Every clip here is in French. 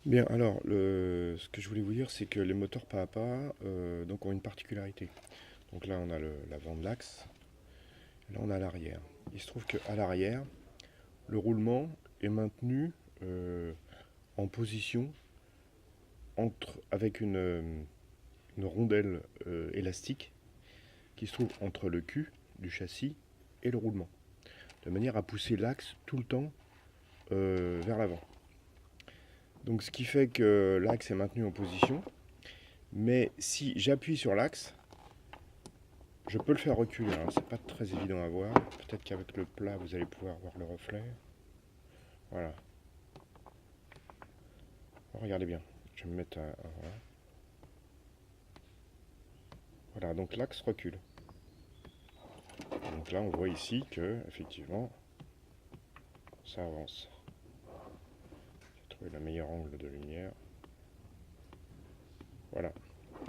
Bien, alors, ce que je voulais vous dire, c'est que les moteurs pas à pas donc ont une particularité. Donc là, on a l'avant de l'axe, là, on a l'arrière. Il se trouve qu'à l'arrière, le roulement est maintenu en position avec une rondelle élastique qui se trouve entre le cul du châssis et le roulement, de manière à pousser l'axe tout le temps vers l'avant. Donc ce qui fait que l'axe est maintenu en position, mais si j'appuie sur l'axe, je peux le faire reculer. Alors c'est pas très évident à voir. Peut-être qu'avec le plat, vous allez pouvoir voir le reflet. Voilà. Alors, regardez bien. Je vais me mettre à. Voilà. Voilà, donc l'axe recule. Donc là, on voit ici que, effectivement, ça avance. J'ai trouvé le meilleur angle de lumière. Voilà.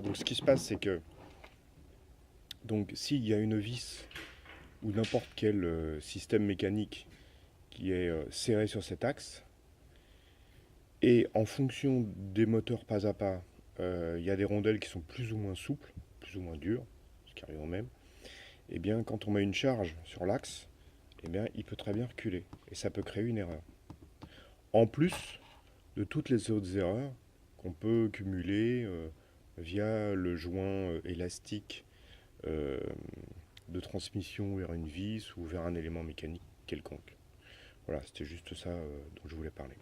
Donc ce qui se passe, c'est que donc s'il y a une vis ou n'importe quel système mécanique qui est serré sur cet axe, et en fonction des moteurs pas à pas, il y a des rondelles qui sont plus ou moins souples, plus ou moins dures, ce qui arrive au même. Et bien, quand on met une charge sur l'axe, eh bien, il peut très bien reculer. Et ça peut créer une erreur. En plus de toutes les autres erreurs qu'on peut cumuler via le joint élastique euh, de transmission vers une vis ou vers un élément mécanique quelconque. Voilà, c'était juste ça dont je voulais parler.